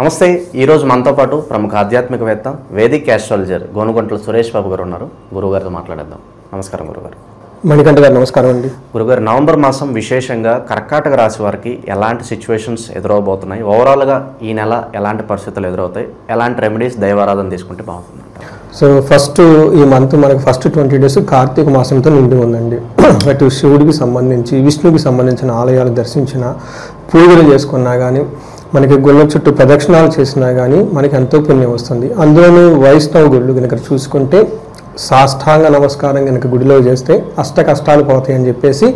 నమస్తే. ఈరోజు మనతో పాటు ప్రముఖ ఆధ్యాత్మికవేత్త వేదిక్ ఆస్ట్రాలజర్ గోనుగంట్ల సురేష్ బాబు గారు ఉన్నారు. గురువుగారితో మాట్లాడేద్దాం. నమస్కారం గురుగారు. మణికంఠ గారు నమస్కారం అండి. గురుగారు, నవంబర్ మాసం విశేషంగా కర్కాటక రాశి వారికి ఎలాంటి సిచ్యువేషన్స్ ఎదురవబోతున్నాయి, ఓవరాల్గా ఈ నెల ఎలాంటి పరిస్థితులు ఎదురవుతాయి, ఎలాంటి రెమెడీస్ దైవారాధన తీసుకుంటే బాగుంటుంది? సో ఫస్ట్ ఈ మంత్ మనకి ఫస్ట్ 20 days కార్తీక మాసంతో నిండి ఉందండి. అటు శివుడికి సంబంధించి విష్ణువుకి సంబంధించిన ఆలయాలు దర్శించిన, పూజలు చేసుకున్నా కానీ, మనకి గుళ్ళ చుట్టూ ప్రదక్షిణాలు చేసినా కానీ మనకి ఎంతో పుణ్యం వస్తుంది. అందులోనూ వైష్ణవ గుళ్ళు కనుక చూసుకుంటే సాష్టాంగ నమస్కారం కనుక గుడిలో చేస్తే అష్ట కష్టాలు పోతాయి అని చెప్పేసి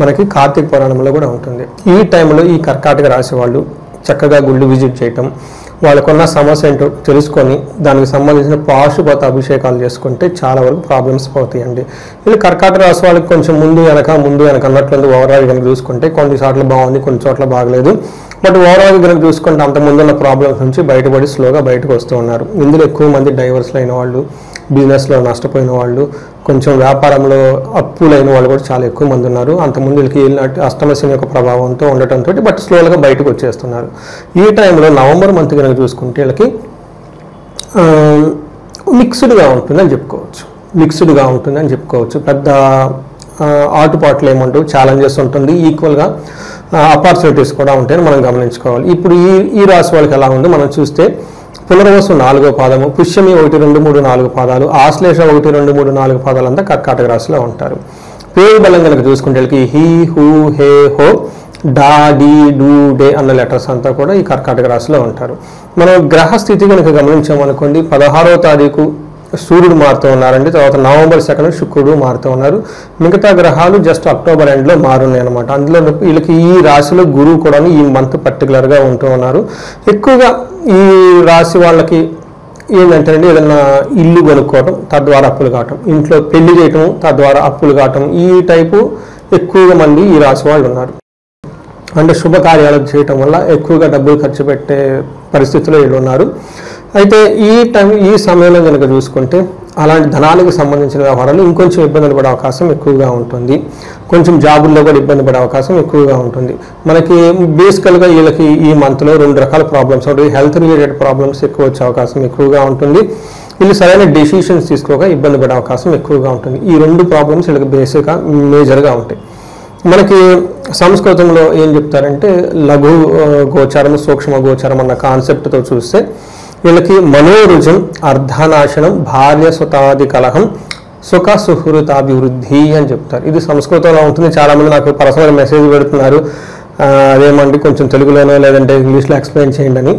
మనకి కార్తీక పురాణంలో కూడా ఉంటుంది. ఈ టైంలో ఈ కర్కాటక రాశి వాళ్ళు చక్కగా గుళ్ళు విజిట్ చేయటం, వాళ్ళకున్న సమస్య ఏంటో తెలుసుకొని దానికి సంబంధించిన పాశుపత అభిషేకాలు చేసుకుంటే చాలా వరకు ప్రాబ్లమ్స్ పోతాయండి. ఇది కర్కాటక రాశి వాళ్ళకి కొంచెం ముందు వెనక అన్నట్లుంది. ఓవరాల్ కనుక చూసుకుంటే కొన్ని చోట్ల బాగుంది, కొన్ని చోట్ల బాగలేదు. బట్ ఓవరాల్ కనుక చూసుకుంటే అంత ముందున్న ప్రాబ్లమ్స్ నుంచి బయటపడి స్లోగా బయటకు వస్తూ ఉన్నారు. ఇందులో ఎక్కువ మంది డైవర్స్లు అయిన వాళ్ళు, బిజినెస్లో నష్టపోయిన వాళ్ళు, కొంచెం వ్యాపారంలో అప్పులైన వాళ్ళు కూడా చాలా ఎక్కువ మంది ఉన్నారు. అంతకుముందు వీళ్ళకి వెళ్ళినట్టు అష్టమశని యొక్క ప్రభావంతో ఉండటంతో బట్ స్లోగా బయటకు వచ్చేస్తున్నారు. ఈ టైంలో నవంబర్ మంత్ కనుక చూసుకుంటే వీళ్ళకి మిక్స్డ్గా ఉంటుందని చెప్పుకోవచ్చు. పెద్ద ఆటుపాట్లు ఏముంటావు, ఛాలెంజెస్ ఉంటుంది, ఈక్వల్గా ఆపర్చునిటీస్ కూడా ఉంటాయని మనం గమనించుకోవాలి. ఇప్పుడు ఈ రాశి వాళ్ళకి ఎలా ఉందో మనం చూస్తే పునర్వసు 4వ పాదము, పుష్యమి 1, 2, 3, 4 పాదాలు, ఆశ్లేష 1, 2, 3, 4 పాదాలు అంతా కర్కాటక రాశిలో ఉంటారు. పేరు బలం కనుక చూసుకుంటే వీళ్ళకి హీ, హూ, హే, హో, డా, డి, డు, డే అన్న లెటర్స్ అంతా కూడా ఈ కర్కాటక రాశిలో ఉంటారు. మనం గ్రహస్థితి కనుక గమనించామనుకోండి, 16వ తారీఖు సూర్యుడు మారుతూ ఉన్నారండి. తర్వాత నవంబర్ 2 శుక్రుడు మారుతూ ఉన్నారు. మిగతా గ్రహాలు జస్ట్ అక్టోబర్ ఎండ్లో మారున్నాయి అనమాట. అందులో వీళ్ళకి ఈ రాశిలో గురువు కూడా ఈ మంత్ పర్టికులర్గా ఉంటూ ఉన్నారు. ఎక్కువగా ఈ రాశి వాళ్ళకి ఏంటంటే అండి, ఏదన్నా ఇల్లు కొనుక్కోవటం తద్వారా అప్పులు కావటం, ఇంట్లో పెళ్లి చేయటం తద్వారా అప్పులు కావటం, ఈ టైపు ఎక్కువగా మంది ఈ రాశి వాళ్ళు ఉన్నారు. అంటే శుభకార్యాలు చేయటం వల్ల ఎక్కువగా డబ్బులు ఖర్చు పెట్టే పరిస్థితుల్లో వీళ్ళు ఉన్నారు. అయితే ఈ సమయంలో కనుక చూసుకుంటే అలాంటి ధనానికి సంబంధించిన వ్యవహారాలు ఇంకొంచెం ఇబ్బందులు పడే అవకాశం ఎక్కువగా ఉంటుంది. కొంచెం జాబుల్లో కూడా ఇబ్బంది పడే అవకాశం ఎక్కువగా ఉంటుంది. మనకి బేసికల్గా వీళ్ళకి ఈ మంత్లో 2 రకాల ప్రాబ్లమ్స్ ఉంటాయి. హెల్త్ రిలేటెడ్ ప్రాబ్లమ్స్ ఎక్కువ వచ్చే అవకాశం ఎక్కువగా ఉంటుంది. వీళ్ళు సరైన డెసిషన్స్ తీసుకోక ఇబ్బంది పడే అవకాశం ఎక్కువగా ఉంటుంది. ఈ 2 ప్రాబ్లమ్స్ వీళ్ళకి బేసిక్గా మేజర్గా ఉంటాయి. మనకి సంస్కృతంలో ఏం చెప్తారంటే లఘు గోచారం, సూక్ష్మ గోచారం అన్న కాన్సెప్ట్తో చూస్తే వీళ్ళకి మనోరుజం, అర్ధనాశనం, భార్య సుతాది కలహం, సుఖ సుహృతాభివృద్ధి అని చెప్తారు. ఇది సంస్కృతంలో ఉంటుంది. చాలామంది నాకు పర్సనల్ మెసేజ్ పెడుతున్నారు, అదేమంటే కొంచెం తెలుగులోనో లేదంటే ఇంగ్లీష్లో ఎక్స్ప్లెయిన్ చేయండి అని.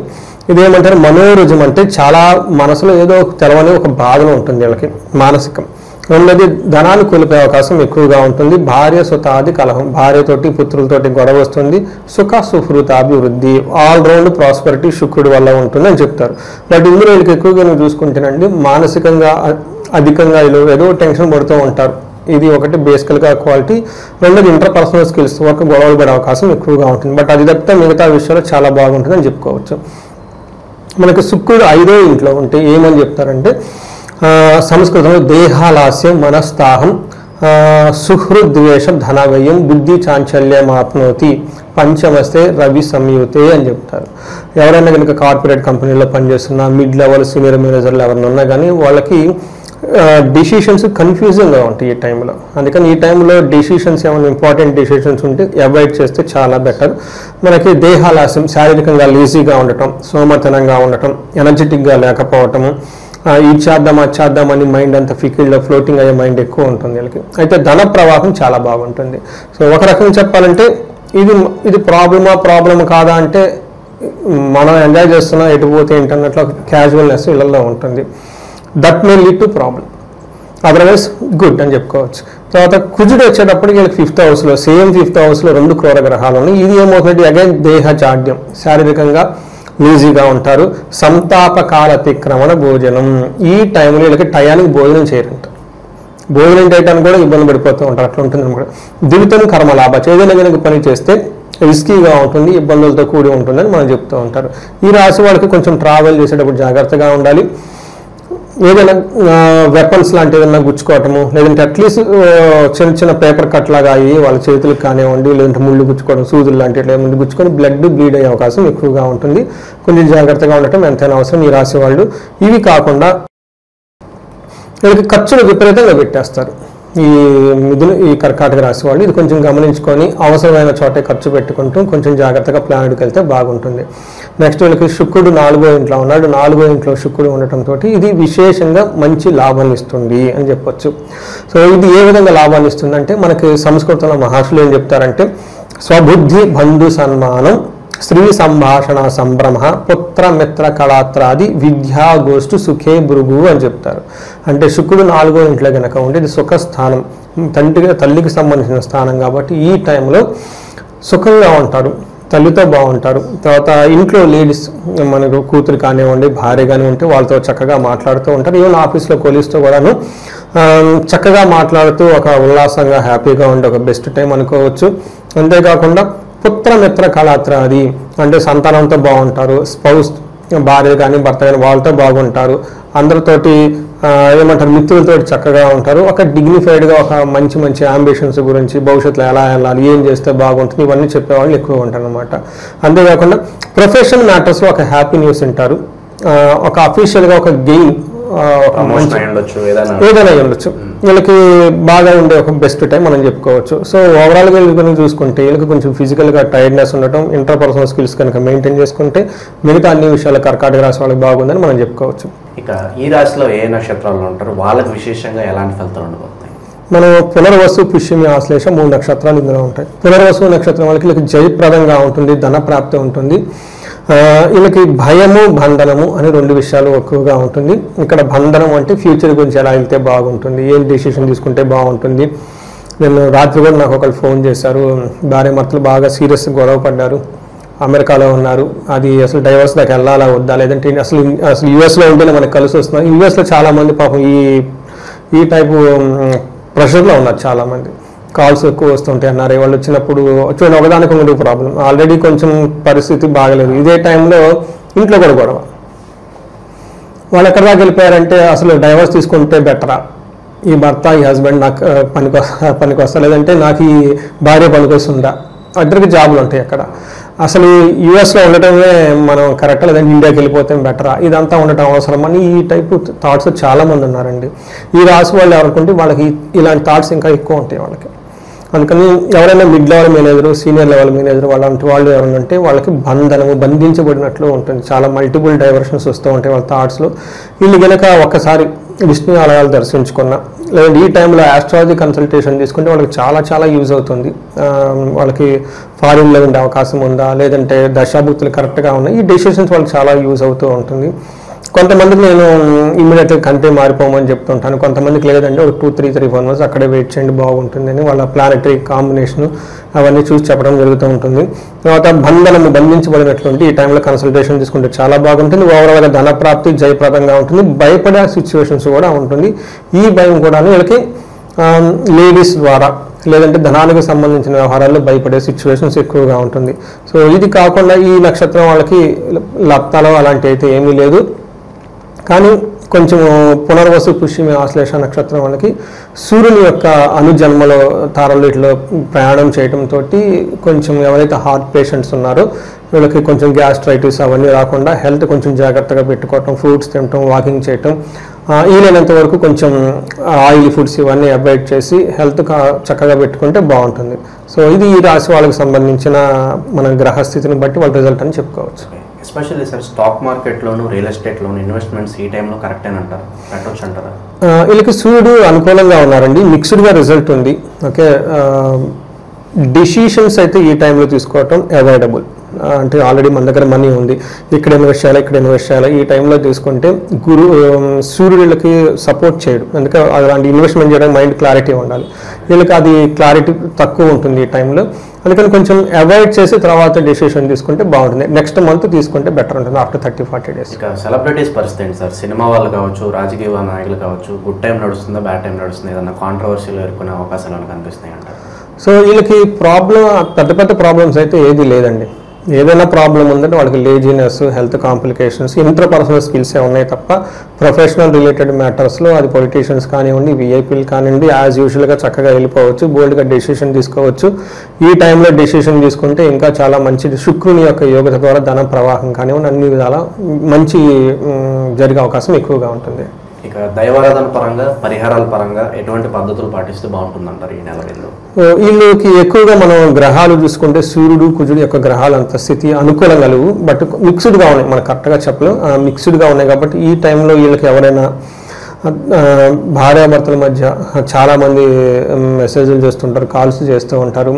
ఇదేమంటారు, మనోరుజం అంటే చాలా మనసులో ఏదో తెలవని ఒక బాధలో ఉంటుంది వీళ్ళకి, మానసికం. రెండోది ధనాన్ని కోల్పోయే అవకాశం ఎక్కువగా ఉంటుంది. భార్య సుతాది కలహం, భార్యతోటి పుత్రులతోటి గొడవ వస్తుంది. సుఖ సుహృతాభివృద్ధి, ఆల్రౌండ్ ప్రాస్పరిటీ శుక్రుడి వల్ల ఉంటుంది అని చెప్తారు. బట్ ఇందులో వీళ్ళకి ఎక్కువగా నువ్వు చూసుకుంటేనండి మానసికంగా అధికంగా వీళ్ళు ఏదో టెన్షన్ పడుతూ ఉంటారు. ఇది ఒకటి బేసికల్గా క్వాలిటీ. రెండోది ఇంటర్పర్సనల్ స్కిల్స్ వరకు గొడవలు పడే అవకాశం ఎక్కువగా ఉంటుంది. బట్ అది తప్పితే మిగతా విషయాలు చాలా బాగుంటుంది అని చెప్పుకోవచ్చు. మనకి శుక్రుడు 5వ ఇంట్లో ఉంటే ఏమని చెప్తారంటే సంస్కృతంలో దేహాలాస్యం, మనస్తాహం, సుహృద్వేషం, ధనవ్యయం, బుద్ధి చాంచల్యం ఆప్నోతి, పంచమస్తే రవి సంయుతే అని చెప్తారు. ఎవరైనా కనుక కార్పొరేట్ కంపెనీలో పనిచేస్తున్నా, మిడ్ లెవెల్ సీనియర్ మేనేజర్లు ఎవరైనా ఉన్నా కానీ వాళ్ళకి డెసిషన్స్ కన్ఫ్యూజింగ్గా ఉంటాయి ఈ టైంలో. అందుకని ఈ టైంలో డెసిషన్స్ ఏమైనా ఇంపార్టెంట్ డెసిషన్స్ ఉంటే అవాయిడ్ చేస్తే చాలా బెటర్. మనకి దేహాలాస్యం, శారీరకంగా లేజీగా ఉండటం, సోమతనంగా ఉండటం, ఎనర్జెటిక్గా లేకపోవటము, ఇచ్చేద్దాం అని మైండ్ అంతా ఫికిల్డ్లో ఫ్లోటింగ్ అయ్యే మైండ్ ఎక్కువ ఉంటుంది వీళ్ళకి. అయితే ధన ప్రవాహం చాలా బాగుంటుంది. సో ఒక రకంగా చెప్పాలంటే ఇది ప్రాబ్లమ్ కాదా అంటే మనం ఎంజాయ్ చేస్తున్నా, ఎటుపోతే ఏంటన్నట్లు క్యాజువల్నెస్ వీళ్ళల్లో ఉంటుంది. That may lead to problem, otherwise good అని చెప్పుకోవచ్చు. తర్వాత కుజుడు వచ్చేటప్పటికి వీళ్ళకి 5th హౌస్లో, సేమ్ 5th హౌస్లో 2 క్రూర గ్రహాలు ఉన్నాయి. ఇది ఏమవుతుంది, అగైన్ దేహ జాడ్యం, శారీరకంగా ఈజీగా ఉంటారు. సంతాపకాల అతిక్రమణ భోజనం, ఈ టైంలో వీళ్ళకి టయానికి భోజనం చేయరంట. భోజనం చేయడానికి కూడా ఇబ్బంది పడిపోతూ ఉంటారు. అట్లా ఉంటుంది అనమాట. దివితం కర్మలాభ, ఏదైనా కనుక పని చేస్తే రిస్కీగా ఉంటుంది, ఇబ్బందులతో కూడి ఉంటుందని మనం చెప్తూ ఉంటారు. ఈ రాశి వాళ్ళకి కొంచెం ట్రావెల్ చేసేటప్పుడు జాగ్రత్తగా ఉండాలి. ఏదైనా వెపన్స్ లాంటి ఏదైనా గుచ్చుకోవటము, లేదంటే అట్లీస్ట్ చిన్న చిన్న పేపర్ కట్ లాగా అయ్యి వాళ్ళ చేతులకు కానివ్వండి, లేదంటే ముళ్ళు గుచ్చుకోవడం, సూదులు లాంటి ఏమైనా గుచ్చుకొని బ్లీడ్ అయ్యే అవకాశం ఎక్కువగా ఉంటుంది. కొంచెం జాగ్రత్తగా ఉండటం ఎంతైనా అవసరం ఈ రాశి వాళ్ళు. ఇవి కాకుండా వీళ్ళకి ఖర్చులు విపరీతంగా పెట్టేస్తారు ఈ కర్కాటక రాశి వాళ్ళు. ఇది కొంచెం గమనించుకొని అవసరమైన చోటే ఖర్చు పెట్టుకుంటూ కొంచెం జాగ్రత్తగా ప్లాన్కి వెళ్తే బాగుంటుంది. నెక్స్ట్ వీళ్ళకి శుక్రుడు 4వ ఇంట్లో ఉన్నాడు. 4వ ఇంట్లో శుక్రుడు ఉండటంతో ఇది విశేషంగా మంచి లాభాన్ని ఇస్తుంది అని చెప్పొచ్చు. సో ఇది ఏ విధంగా లాభాన్ని ఇస్తుంది అంటే, మనకి సంస్కృతంలో మహర్షులు ఏం చెప్తారంటే, స్వబుద్ధి బంధు సన్మానం, స్త్రీ సంభాషణ సంభ్రమ, పుత్ర మిత్ర కళాత్రాది విద్యా గోష్ఠు సుఖే భృగు అని చెప్తారు. అంటే శుక్రుడు 4వ ఇంట్లో కనుక ఉంటే ఇది సుఖస్థానం, తల్లికి సంబంధించిన స్థానం కాబట్టి ఈ టైంలో సుఖంగా ఉంటారు, తల్లితో బాగుంటారు. తర్వాత ఇంట్లో లేడీస్, మనకు కూతురు కానివ్వండి, భార్య కానివ్వండి, వాళ్ళతో చక్కగా మాట్లాడుతూ ఉంటారు. ఈవెన్ ఆఫీస్లో కొలీగ్స్తో కూడాను చక్కగా మాట్లాడుతూ ఒక ఉల్లాసంగా హ్యాపీగా ఉండే ఒక బెస్ట్ టైం అనుకోవచ్చు. అంతేకాకుండా పుత్ర మిత్ర కళాత్రాది అంటే సంతానంతో బాగుంటారు, స్పౌస్ భార్య కానీ భర్త కానీ వాళ్ళతో బాగుంటారు, అందరితోటి ఏమంటారు మిత్రులతో చక్కగా ఉంటారు. ఒక డిగ్నిఫైడ్గా ఒక మంచి మంచి అంబిషన్స్ గురించి, భవిష్యత్తులో ఎలా వెళ్ళాలి, ఏం చేస్తే బాగుంటుంది, ఇవన్నీ చెప్పేవాళ్ళు ఎక్కువ ఉంటారు అనమాట. అంతేకాకుండా ప్రొఫెషనల్ మ్యాటర్స్లో ఒక హ్యాపీ న్యూస్ వింటారు, ఒక అఫీషియల్గా ఒక గెయిన్ ఏదైనా ఉండొచ్చు. వీళ్ళకి బాగా ఉండే ఒక బెస్ట్ టైం మనం చెప్పుకోవచ్చు. సో ఓవరాల్గా వీళ్ళకి చూసుకుంటే వీళ్ళకి కొంచెం ఫిజికల్గా టైర్డ్నెస్ ఉండటం, ఇంటర్పర్సనల్ స్కిల్స్ కనుక మెయింటైన్ చేసుకుంటే మిగతా అన్ని విషయాలు కర్కాటక రాశి వాళ్ళకి బాగుందని మనం చెప్పుకోవచ్చు. ఇక ఈ రాశిలో ఏ నక్షత్రాలు ఉంటారు, వాళ్ళకి విశేషంగా ఎలాంటి ఫలితాలు ఉండబోతాయి? మనం పునర్వసు, పుష్యమి, ఆశ్లేష 3 నక్షత్రాలు ఇందులో ఉంటాయి. పునర్వసు నక్షత్రం వాళ్ళకి వీళ్ళకి జయప్రదంగా ఉంటుంది, ధన ప్రాప్తి ఉంటుంది. వీళ్ళకి భయము బంధనము అని 2 విషయాలు ఎక్కువగా ఉంటుంది. ఇక్కడ బంధనం అంటే ఫ్యూచర్ గురించి ఎలా వెళ్తే బాగుంటుంది, ఏం డెసిషన్ తీసుకుంటే బాగుంటుంది. నేను రాత్రి కూడా నాకు ఒకళ్ళు ఫోన్ చేశారు, భార్యాభర్తలు బాగా సీరియస్ గొడవ పడ్డారు, అమెరికాలో ఉన్నారు, అది అసలు డైవర్స్ దాకా వెళ్ళాలా వద్దా, లేదంటే అసలు యూఎస్లో ఉంటేనే మనకు కలిసి వస్తుంది. యూఎస్లో చాలామంది పాపం ఈ టైపు ప్రెషర్లో ఉన్నారు, చాలామంది కాల్స్ ఎక్కువ వస్తుంటాయి అన్నారు. వాళ్ళు వచ్చినప్పుడు చూడండి, ఒకదానికి ఒకటి ప్రాబ్లం, ఆల్రెడీ కొంచెం పరిస్థితి బాగలేదు, ఇదే టైంలో ఇంట్లో కూడా గొడవ. వాళ్ళు ఎక్కడ దాకా వెళ్ళిపోయారంటే, అసలు డైవర్స్ తీసుకుంటే బెటరా, ఈ భర్త ఈ హస్బెండ్ నాకు పనికి వస్తా, లేదంటే నాకు ఈ భార్య పనికొస్తుందా, ఇద్దరికి జాబులు ఉంటాయి అక్కడ, అసలు యూఎస్లో ఉండటమే మనం కరెక్ట్, లేదంటే ఇండియాకి వెళ్ళిపోతే బెటరా, ఇదంతా ఉండటం అవసరం అని ఈ టైపు థాట్స్ చాలామంది ఉన్నారండి. ఈ రాశి వాళ్ళు ఎవరుకుంటే వాళ్ళకి ఇలాంటి థాట్స్ ఇంకా ఎక్కువ ఉంటాయి వాళ్ళకి. అందుకని ఎవరైనా mid level manager, senior level manager అలాంటి వాళ్ళు ఎవరంటే వాళ్ళకి బంధించబడినట్లు ఉంటుంది, చాలా మల్టిపుల్ డైవర్షన్స్ వస్తూ ఉంటాయి వాళ్ళ థాట్స్లో. వీళ్ళు కనుక ఒక్కసారి విష్ణు ఆలయాలు దర్శించుకున్న, లేదంటే ఈ టైంలో ఆస్ట్రాలజీ కన్సల్టేషన్ తీసుకుంటే వాళ్ళకి చాలా చాలా యూజ్ అవుతుంది. వాళ్ళకి ఫారిన్లో ఉండే అవకాశం ఉందా, లేదంటే దశాభుక్తులు కరెక్ట్గా ఉన్నాయి, ఈ డెసిషన్స్ వాళ్ళకి చాలా యూజ్ అవుతూ ఉంటుంది. కొంతమందికి నేను ఇమ్మీడియట్గా కంట్రీ మారిపోమని చెప్తుంటాను, కొంతమందికి లేదంటే ఒక 2-3-4 మంత్స్ అక్కడే వెయిట్ చేయండి బాగుంటుంది అని వాళ్ళ ప్లానెటరీ కాంబినేషన్ అవన్నీ చూసి చెప్పడం జరుగుతూ ఉంటుంది. తర్వాత బంధించబడినటువంటి ఈ టైంలో కన్సల్టేషన్ తీసుకుంటే చాలా బాగుంటుంది. ఓవరాల్గా ధనప్రాప్తి జయప్రదంగా ఉంటుంది, భయపడే సిచ్యువేషన్స్ కూడా ఉంటుంది. ఈ భయం కూడా వీళ్ళకి లేడీస్ ద్వారా, లేదంటే ధనానికి సంబంధించిన వ్యవహారాల్లో భయపడే సిచ్యువేషన్స్ ఎక్కువగా ఉంటుంది. సో ఇది కాకుండా ఈ నక్షత్రం వాళ్ళకి లప్తాలో అలాంటి అయితే ఏమీ లేదు. కానీ కొంచెం పునర్వసు, పుష్యమి, ఆశ్లేష నక్షత్రం వాళ్ళకి సూర్యుని యొక్క అనుజన్మలో తారలుట్లో ప్రయాణం చేయడంతో కొంచెం ఎవరైతే హార్ట్ పేషెంట్స్ ఉన్నారో వీళ్ళకి కొంచెం గ్యాస్ట్రైటిస్ అవన్నీ రాకుండా హెల్త్ కొంచెం జాగ్రత్తగా పెట్టుకోవటం, ఫ్రూట్స్ తినటం, వాకింగ్ చేయటం, వీలైనంత వరకు కొంచెం ఆయిల్ ఫుడ్స్ ఇవన్నీ అవాయిడ్ చేసి హెల్త్ చక్కగా పెట్టుకుంటే బాగుంటుంది. సో ఇది ఈ రాశి వాళ్ళకి సంబంధించిన మన గ్రహస్థితిని బట్టి వాళ్ళ రిజల్ట్ అని చెప్పుకోవచ్చు. ఎస్పెషల్లీ సార్ స్టాక్ మార్కెట్లోను, రియల్ ఎస్టేట్లోను ఇన్వెస్ట్మెంట్స్ ఈ టైంలో కరెక్ట్ అని అంటారు, పెట్టవచ్చు అంటారా? వీళ్ళకి సూర్యుడు అనుకూలంగా ఉన్నారండి, మిక్స్డ్గా రిజల్ట్ ఉంది. ఓకే, డెసిషన్స్ అయితే ఈ టైంలో తీసుకోవటం అవాయిడబుల్. అంటే ఆల్రెడీ మన దగ్గర మనీ ఉంది, ఇక్కడ ఇన్వెస్ట్ చేయాలి, ఈ టైంలో తీసుకుంటే సూర్యుడికి సపోర్ట్ చేయడు, అందుకే అలాంటి ఇన్వెస్ట్మెంట్ చేయడానికి మైండ్ క్లారిటీ ఉండాలి. వీళ్ళకి అది క్లారిటీ తక్కువ ఉంటుంది ఈ టైంలో, అందుకని కొంచెం అవాయిడ్ చేసి తర్వాత డెసిషన్ తీసుకుంటే బాగుంటుంది. నెక్స్ట్ మంత్ తీసుకుంటే బెటర్ ఉంటుంది ఆఫ్టర్ 30-40 days. ఇక సెలబ్రిటీస్ పరిస్థితి ఏంటి సార్? సినిమా వాళ్ళు కావచ్చు, రాజకీయ నాయకులు కావచ్చు, గుడ్ టైం నడుస్తుందా, బ్యాడ్ టైం నడుస్తుందా, ఏదన్నా కాంట్రవర్సీలు ఎదుర్కొనే అవకాశాలు కనిపిస్తాయి అంటారు? సో వీళ్ళకి పెద్ద ప్రాబ్లమ్స్ అయితే ఏది లేదండి. ఏదైనా ప్రాబ్లం ఉందంటే వాళ్ళకి లేజినెస్, హెల్త్ కాంప్లికేషన్స్, ఇంటర్పర్సనల్ స్కిల్సే ఉన్నాయి తప్ప ప్రొఫెషనల్ రిలేటెడ్ మ్యాటర్స్లో అది పొలిటీషియన్స్ కానివ్వండి, విఐపీలు కానివ్వండి, యాజ్ యూజువల్గా చక్కగా వెళ్ళిపోవచ్చు, బోల్డ్గా డెసిషన్ తీసుకోవచ్చు. ఈ టైంలో డెసిషన్ తీసుకుంటే ఇంకా చాలా మంచిది. శుక్రుని యొక్క యోగ్యత ద్వారా ధన ప్రవాహం కానివ్వండి అన్ని విధాల మంచి జరిగే అవకాశం ఎక్కువగా ఉంటుంది. ఇక దైవారాధన పరంగా, పరిహారాల పరంగా ఎటువంటి పద్ధతులు పాటిస్తే బాగుంటుందంటారు ఈ నెల వీళ్ళు? వీళ్ళకి ఎక్కువగా మనం గ్రహాలు చూసుకుంటే సూర్యుడు, కుజుడు యొక్క గ్రహాలు అంత స్థితి అనుకూలంగా లేవు, బట్ మిక్స్డ్గా ఉన్నాయి. మనం కరెక్ట్గా చెప్పలేం, మిక్స్డ్గా ఉన్నాయి. కాబట్టి ఈ టైంలో వీళ్ళకి ఎవరైనా భార్యాభర్తల మధ్య చాలామంది మెసేజ్లు చేస్తుంటారు, కాల్స్ చేస్తూ ఉంటారు,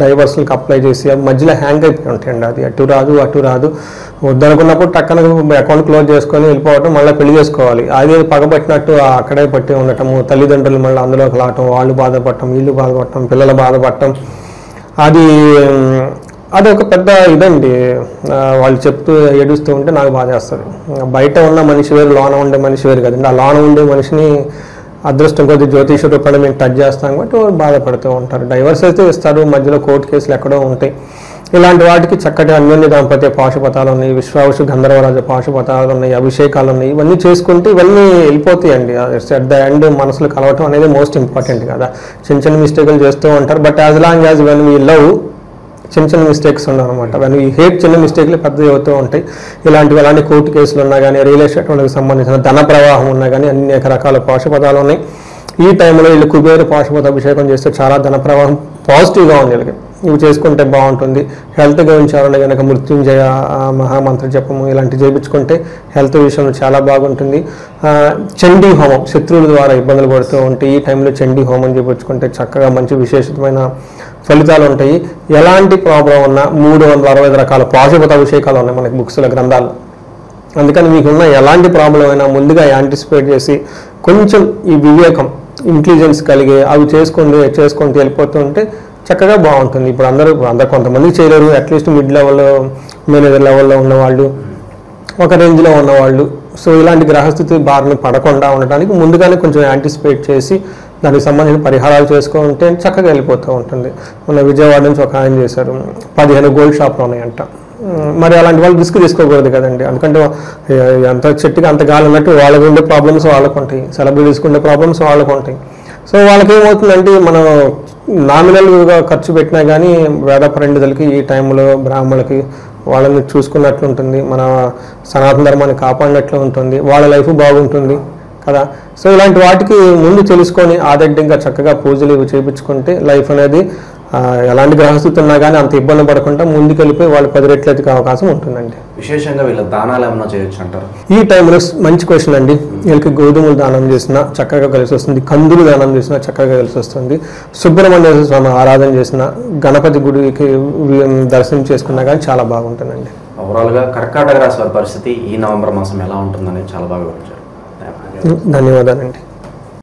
డైవర్స్లకు అప్లై చేసి మధ్యలో హ్యాంగ్ అయిపోయి ఉంటాయండి. అది అటు రాదు వద్దనుకున్నప్పుడు టక్కన అకౌంట్ క్లోజ్ చేసుకొని వెళ్ళిపోవటం, మళ్ళీ పెళ్లి చేసుకోవాలి. అదే పగబట్టినట్టు అక్కడే పట్టి ఉండటము, తల్లిదండ్రులు మళ్ళీ అందులోకి లాటం, వాళ్ళు బాధపడటం, వీళ్ళు బాధపడటం, పిల్లలు బాధపడటం, అది ఒక పెద్ద ఇదండి. వాళ్ళు చెప్తూ ఏడుస్తూ ఉంటే నాకు బాధ వేస్తుంది. బయట ఉన్న మనిషి వేరు, లోన ఉండే మనిషి వేరు కదండి. ఆ లోన ఉండే మనిషిని అదృష్టం కొద్ది జ్యోతిష రూపంలో మేము టచ్ చేస్తాం కాబట్టి వాళ్ళు బాధపడుతూ ఉంటారు. డైవర్స్ అయితే ఇస్తారు, మధ్యలో కోర్టు కేసులు ఎక్కడో ఉంటాయి. ఇలాంటి వాటికి చక్కటి అన్యోన్య దాంపత్య పాశుపతాలు ఉన్నాయి, విశ్వావసు గంధర్వరాజ పాశుపతాలు ఉన్నాయి, అభిషేకాలు ఉన్నాయి. ఇవన్నీ చేసుకుంటే ఇవన్నీ వెళ్ళిపోతాయండి. అట్ ద ఎండ్ మనసులు కలవటం అనేది మోస్ట్ ఇంపార్టెంట్ కదా. చిన్న మిస్టేకులు చేస్తూ ఉంటారు, but as long as when we love చిన్న మిస్టేక్స్ ఉండవు అనమాట. వెన్ వీ హేట్ చిన్న మిస్టేక్లు పెద్దవి అవుతూ ఉంటాయి. ఎలాంటి కోర్టు కేసులు ఉన్నా కానీ, రియల్ ఎస్టేట్ వాళ్ళకి సంబంధించిన ధన ప్రవాహం ఉన్నా కానీ అనేక రకాల పాశుపతాలు ఉన్నాయి. ఈ టైంలో వీళ్ళు కుబేర పాశుపత అభిషేకం చేస్తే చాలా ధన ప్రవాహం పాజిటివ్గా ఉంది వీళ్ళకి. ఇవి చేసుకుంటే బాగుంటుంది. హెల్త్ గురించి ఎవరైనా కనుక మృత్యుంజయ మహామంత్ర జపము ఇలాంటివి చేయించుకుంటే హెల్త్ విషయంలో చాలా బాగుంటుంది. చండీ హోమం, శత్రువుల ద్వారా ఇబ్బందులు పడుతూ ఉంటే ఈ టైంలో చండీ హోమం చేయించుకుంటే చక్కగా మంచి విశేషమైన ఫలితాలు ఉంటాయి. ఎలాంటి ప్రాబ్లం ఉన్నా 365 రకాల పాశుపత అభిషేకాలు ఉన్నాయి మనకి బుక్స్ల గ్రంథాలు. అందుకని మీకున్న ఎలాంటి ప్రాబ్లం అయినా ముందుగా యాంటిసిపేట్ చేసి కొంచెం ఈ వివేకం, ఇంటెలిజెన్స్ కలిగి అవి చేసుకుంటూ వెళ్ళిపోతుంటే చక్కగా బాగుంటుంది. ఇప్పుడు అందరూ కొంతమంది చేయలేరు, అట్లీస్ట్ మిడ్ లెవెల్లో, మేనేజర్ లెవెల్లో ఉన్నవాళ్ళు, ఒక రేంజ్లో ఉన్నవాళ్ళు. సో ఇలాంటి గ్రహస్థితి బారిన పడకుండా ఉండడానికి ముందుగానే కొంచెం యాంటిసిపేట్ చేసి దానికి సంబంధించిన పరిహారాలు చేసుకుంటే చక్కగా వెళ్ళిపోతూ ఉంటుంది. మన విజయవాడ నుంచి ఒక ఆయన చేశారు, 15 గోల్డ్ షాప్లు ఉన్నాయంట. మరి అలాంటి వాళ్ళు రిస్క్ తీసుకోకూడదు కదండి. ఎందుకంటే ఎంత చెట్టుకి అంత గాలి ఉన్నట్టు వాళ్ళకు ఉండే ప్రాబ్లమ్స్ వాళ్ళకు ఉంటాయి, సెలబ్రిటీస్కి ఉండే ప్రాబ్లమ్స్ వాళ్ళకు ఉంటాయి. సో వాళ్ళకి ఏమవుతుందంటే మనం నామినల్గా ఖర్చు పెట్టినా కానీ వేద పండితులకి ఈ టైంలో బ్రాహ్మణులకి వాళ్ళని చూసుకున్నట్లు ఉంటుంది, మన సనాతన ధర్మాన్ని కాపాడినట్లు ఉంటుంది, వాళ్ళ లైఫ్ బాగుంటుంది కదా. సో ఇలాంటి వాటికి ముందు తెలుసుకొని ఆదర్శంగా చక్కగా పూజలు ఇవి చేయించుకుంటే లైఫ్ అనేది ఎలాంటి గ్రహస్థితి ఉన్నా కానీ అంత ఇబ్బంది పడకుండా ముందుకెళ్ళిపోయి వాళ్ళు 10 రెట్లు ఎదిగే అవకాశం ఉంటుందండి. విశేషంగా వీళ్ళ దానాలు ఏమైనా చేయొచ్చు అంటారు? ఈ టైంలో మంచి క్వశ్చన్ అండి. వీళ్ళకి గోధుమలు దానం చేసినా చక్కగా కలిసి వస్తుంది, కందులు దానం చేసినా చక్కగా కలిసి వస్తుంది, సుబ్రహ్మణ్యేశ్వర స్వామి ఆరాధన చేసిన, గణపతి గుడికి దర్శనం చేసుకున్నా కానీ చాలా బాగుంటుందండి. ఓవరాల్గా కర్కాటక రాశి వారి పరిస్థితి ఈ నవంబర్ మాసం ఎలా ఉంటుందని చాలా బాగా వివరించారు. ధన్యవాదాలండి.